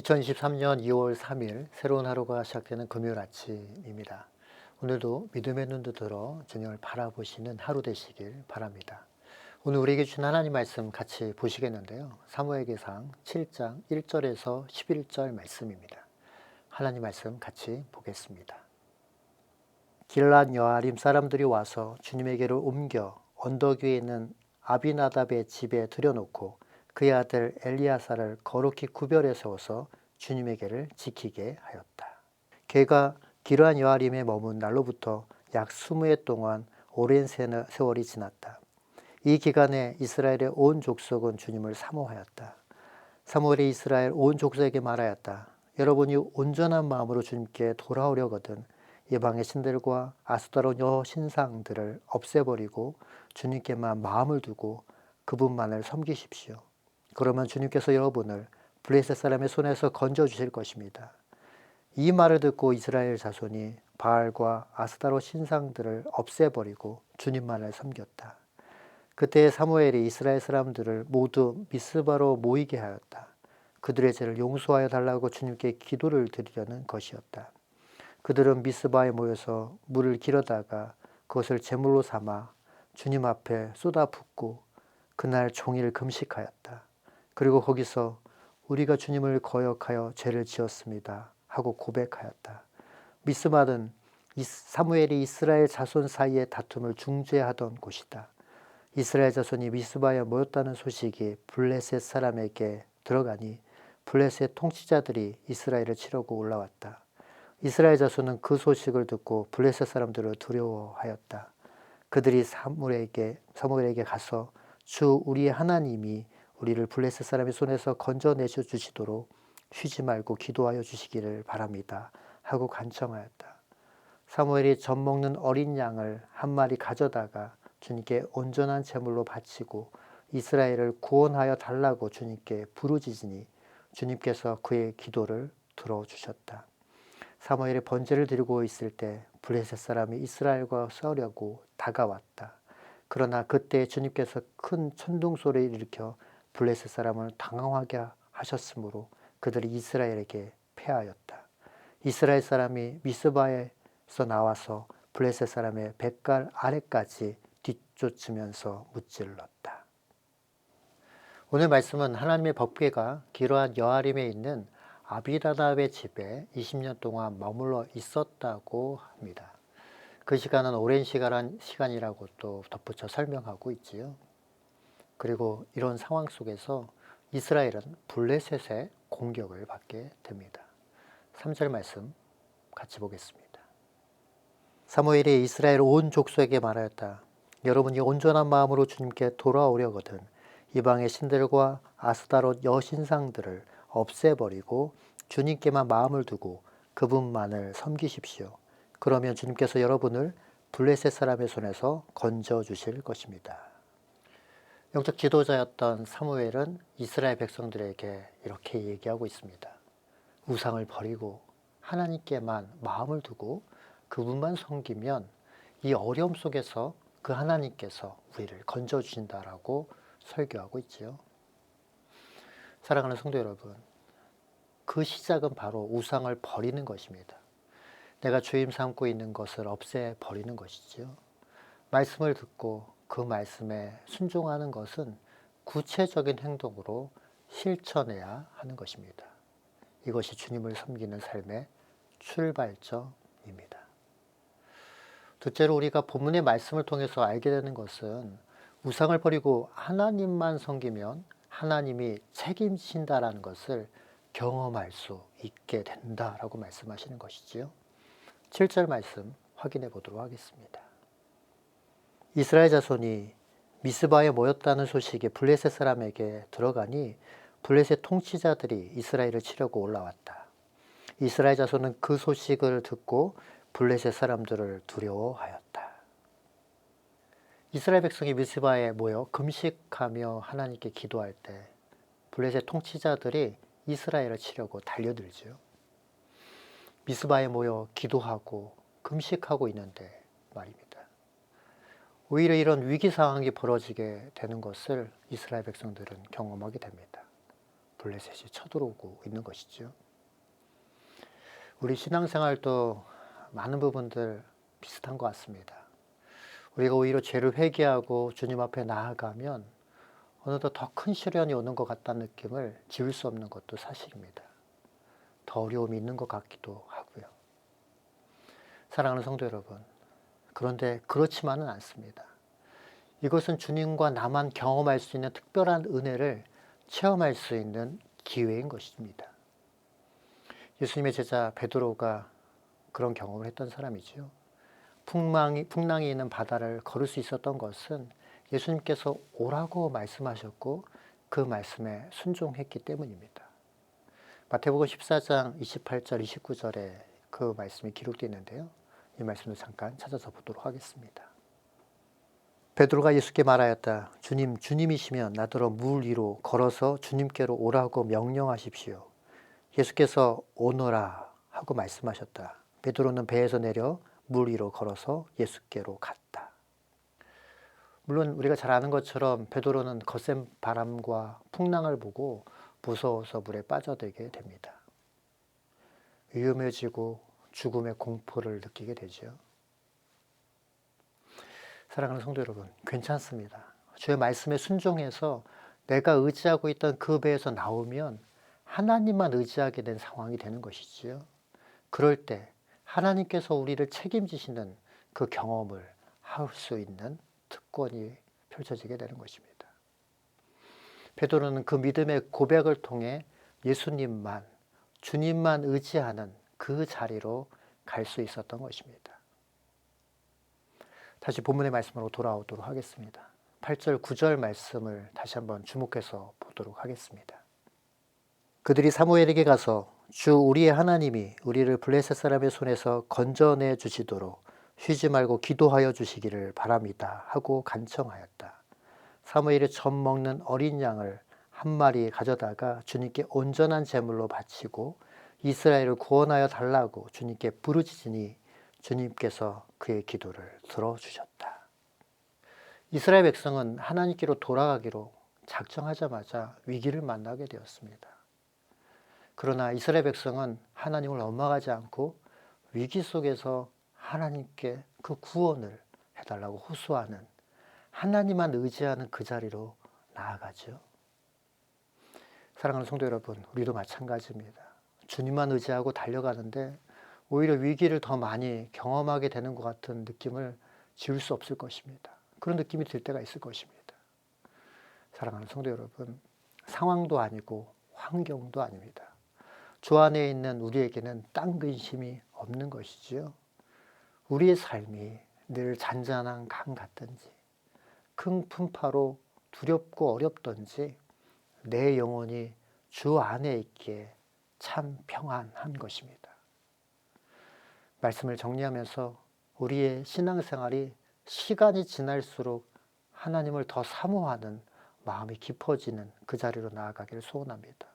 2023년 2월 3일 새로운 하루가 시작되는 금요일 아침입니다. 오늘도 믿음의 눈도 들어 주님을 바라보시는 하루 되시길 바랍니다. 오늘 우리에게 주신 하나님 말씀 같이 보시겠는데요. 사무엘기상 7장 1절에서 11절 말씀입니다. 하나님 말씀 같이 보겠습니다. 길랏 여아림 사람들이 와서 주님에게를 옮겨 언덕 위에 있는 아비나답의 집에 들여놓고 그의 아들 엘리야사를 거룩히 구별해 세워서 주님에게를 지키게 하였다. 걔가 길랏 여아림에 머문 날로부터 약 20해 동안 오랜 세월이 지났다. 이 기간에 이스라엘의 온 족속은 주님을 사모하였다. 사무엘이 이스라엘 온 족속에게 말하였다. 여러분이 온전한 마음으로 주님께 돌아오려거든 이방의 신들과 아스타롯 여신상들을 없애버리고 주님께만 마음을 두고 그분만을 섬기십시오. 그러면 주님께서 여러분을 블레셋 사람의 손에서 건져주실 것입니다. 이 말을 듣고 이스라엘 자손이 바알과 아스타롯 신상들을 없애버리고 주님만을 섬겼다. 그때 사무엘이 이스라엘 사람들을 모두 미스바로 모이게 하였다. 그들의 죄를 용서하여 달라고 주님께 기도를 드리려는 것이었다. 그들은 미스바에 모여서 물을 길어다가 그것을 제물로 삼아 주님 앞에 쏟아붓고 그날 종일 금식하였다. 그리고 거기서 우리가 주님을 거역하여 죄를 지었습니다 하고 고백하였다. 미스바는 사무엘이 이스라엘 자손 사이의 다툼을 중재하던 곳이다. 이스라엘 자손이 미스바에 모였다는 소식이 블레셋 사람에게 들어가니 블레셋 통치자들이 이스라엘을 치려고 올라왔다. 이스라엘 자손은 그 소식을 듣고 블레셋 사람들을 두려워하였다. 그들이 사무엘에게 가서 주 우리의 하나님이 우리를 블레셋 사람의 손에서 건져내셔 주시도록 쉬지 말고 기도하여 주시기를 바랍니다 하고 간청하였다. 사무엘이 젖 먹는 어린 양을 한 마리 가져다가 주님께 온전한 제물로 바치고 이스라엘을 구원하여 달라고 주님께 부르짖으니 주님께서 그의 기도를 들어주셨다. 사무엘이 번제를 드리고 있을 때 블레셋 사람이 이스라엘과 싸우려고 다가왔다. 그러나 그때 주님께서 큰 천둥 소리를 일으켜 블레셋 사람을 당황하게 하셨으므로 그들이 이스라엘에게 패하였다. 이스라엘 사람이 미스바에서 나와서 블레셋 사람의 뱃갈 아래까지 뒤쫓으면서 무찔렀다. 오늘 말씀은 하나님의 법궤가 길랏 여아림에 있는 아비나답의 집에 20년 동안 머물러 있었다고 합니다. 그 시간은 오랜 시간이라고 또 덧붙여 설명하고 있지요. 그리고 이런 상황 속에서 이스라엘은 블레셋의 공격을 받게 됩니다. 3절 말씀 같이 보겠습니다. 사무엘이 이스라엘 온 족속에게 말하였다. 여러분이 온전한 마음으로 주님께 돌아오려거든 이방의 신들과 아스타롯 여신상들을 없애버리고 주님께만 마음을 두고 그분만을 섬기십시오. 그러면 주님께서 여러분을 블레셋 사람의 손에서 건져주실 것입니다. 영적 지도자였던 사무엘은 이스라엘 백성들에게 이렇게 얘기하고 있습니다. 우상을 버리고 하나님께만 마음을 두고 그분만 섬기면 이 어려움 속에서 그 하나님께서 우리를 건져주신다라고 설교하고 있지요. 사랑하는 성도 여러분, 그 시작은 바로 우상을 버리는 것입니다. 내가 주임 삼고 있는 것을 없애버리는 것이지요. 말씀을 듣고 그 말씀에 순종하는 것은 구체적인 행동으로 실천해야 하는 것입니다. 이것이 주님을 섬기는 삶의 출발점입니다. 둘째로 우리가 본문의 말씀을 통해서 알게 되는 것은 우상을 버리고 하나님만 섬기면 하나님이 책임진다라는 것을 경험할 수 있게 된다라고 말씀하시는 것이지요. 7절 말씀 확인해 보도록 하겠습니다. 이스라엘 자손이 미스바에 모였다는 소식이 블레셋 사람에게 들어가니 블레셋 통치자들이 이스라엘을 치려고 올라왔다. 이스라엘 자손은 그 소식을 듣고 블레셋 사람들을 두려워하였다. 이스라엘 백성이 미스바에 모여 금식하며 하나님께 기도할 때 블레셋 통치자들이 이스라엘을 치려고 달려들죠. 미스바에 모여 기도하고 금식하고 있는데 말입니다. 오히려 이런 위기 상황이 벌어지게 되는 것을 이스라엘 백성들은 경험하게 됩니다. 블레셋이 쳐들어오고 있는 것이죠. 우리 신앙생활도 많은 부분들 비슷한 것 같습니다. 우리가 오히려 죄를 회개하고 주님 앞에 나아가면 어느덧 더 큰 시련이 오는 것 같다는 느낌을 지울 수 없는 것도 사실입니다. 더 어려움이 있는 것 같기도 하고요. 사랑하는 성도 여러분, 그런데 그렇지만은 않습니다. 이것은 주님과 나만 경험할 수 있는 특별한 은혜를 체험할 수 있는 기회인 것입니다. 예수님의 제자 베드로가 그런 경험을 했던 사람이죠. 풍랑이 있는 바다를 걸을 수 있었던 것은 예수님께서 오라고 말씀하셨고 그 말씀에 순종했기 때문입니다. 마태복음 14장 28절 29절에 그 말씀이 기록되어 있는데요. 이 말씀을 잠깐 찾아서 보도록 하겠습니다. 베드로가 예수께 말하였다. 주님, 주님이시면 나더러 물 위로 걸어서 주님께로 오라고 명령하십시오. 예수께서 오너라 하고 말씀하셨다. 베드로는 배에서 내려 물 위로 걸어서 예수께로 갔다. 물론 우리가 잘 아는 것처럼 베드로는 거센 바람과 풍랑을 보고 무서워서 물에 빠져들게 됩니다. 위험해지고 죽음의 공포를 느끼게 되죠. 사랑하는 성도 여러분, 괜찮습니다. 주의 말씀에 순종해서 내가 의지하고 있던 그 배에서 나오면 하나님만 의지하게 된 상황이 되는 것이지요. 그럴 때 하나님께서 우리를 책임지시는 그 경험을 할 수 있는 특권이 펼쳐지게 되는 것입니다. 베드로는 그 믿음의 고백을 통해 예수님만, 주님만 의지하는 그 자리로 갈 수 있었던 것입니다. 다시 본문의 말씀으로 돌아오도록 하겠습니다. 8절, 9절 말씀을 다시 한번 주목해서 보도록 하겠습니다. 그들이 사무엘에게 가서 주 우리의 하나님이 우리를 블레셋 사람의 손에서 건져내 주시도록 쉬지 말고 기도하여 주시기를 바랍니다 하고 간청하였다. 사무엘이 젖 먹는 어린 양을 한 마리 가져다가 주님께 온전한 제물로 바치고 이스라엘을 구원하여 달라고 주님께 부르짖으니 주님께서 그의 기도를 들어주셨다. 이스라엘 백성은 하나님께로 돌아가기로 작정하자마자 위기를 만나게 되었습니다. 그러나 이스라엘 백성은 하나님을 원망하지 않고 위기 속에서 하나님께 그 구원을 해달라고 호소하는, 하나님만 의지하는 그 자리로 나아가죠. 사랑하는 성도 여러분, 우리도 마찬가지입니다. 주님만 의지하고 달려가는데 오히려 위기를 더 많이 경험하게 되는 것 같은 느낌을 지울 수 없을 것입니다. 그런 느낌이 들 때가 있을 것입니다. 사랑하는 성도 여러분, 상황도 아니고 환경도 아닙니다. 주 안에 있는 우리에게는 딴 근심이 없는 것이지요. 우리의 삶이 늘 잔잔한 강 같든지 큰 풍파로 두렵고 어렵든지 내 영혼이 주 안에 있기에 참 평안한 것입니다. 말씀을 정리하면서 우리의 신앙생활이 시간이 지날수록 하나님을 더 사모하는 마음이 깊어지는 그 자리로 나아가기를 소원합니다.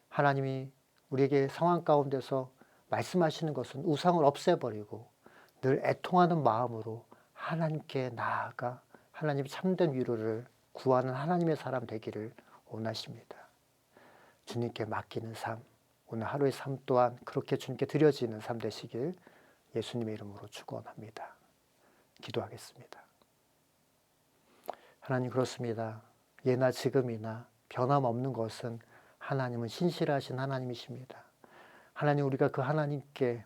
하나님이 우리에게 상황 가운데서 말씀하시는 것은 우상을 없애버리고 늘 애통하는 마음으로 하나님께 나아가 하나님의 참된 위로를 구하는 하나님의 사람 되기를 원하십니다. 주님께 맡기는 삶, 오늘 하루의 삶 또한 그렇게 주님께 드려지는 삶 되시길 예수님의 이름으로 축원합니다. 기도하겠습니다. 하나님, 그렇습니다. 예나 지금이나 변함없는 것은 하나님은 신실하신 하나님이십니다. 하나님, 우리가 그 하나님께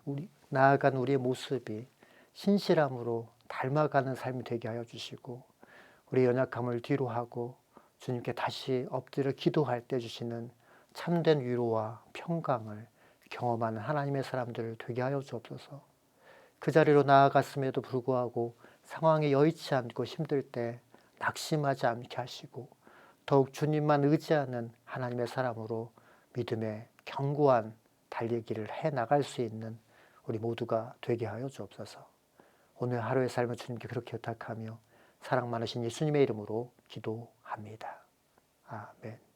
나아간 우리의 모습이 신실함으로 닮아가는 삶이 되게 하여 주시고 우리의 연약함을 뒤로하고 주님께 다시 엎드려 기도할 때 주시는 참된 위로와 평강을 경험하는 하나님의 사람들 되게 하여 주옵소서. 그 자리로 나아갔음에도 불구하고 상황에 여의치 않고 힘들 때 낙심하지 않게 하시고 더욱 주님만 의지하는 하나님의 사람으로 믿음의 견고한 달리기를 해나갈 수 있는 우리 모두가 되게 하여 주옵소서. 오늘 하루의 삶을 주님께 그렇게 부탁하며 사랑 많으신 예수님의 이름으로 기도합니다. 아멘.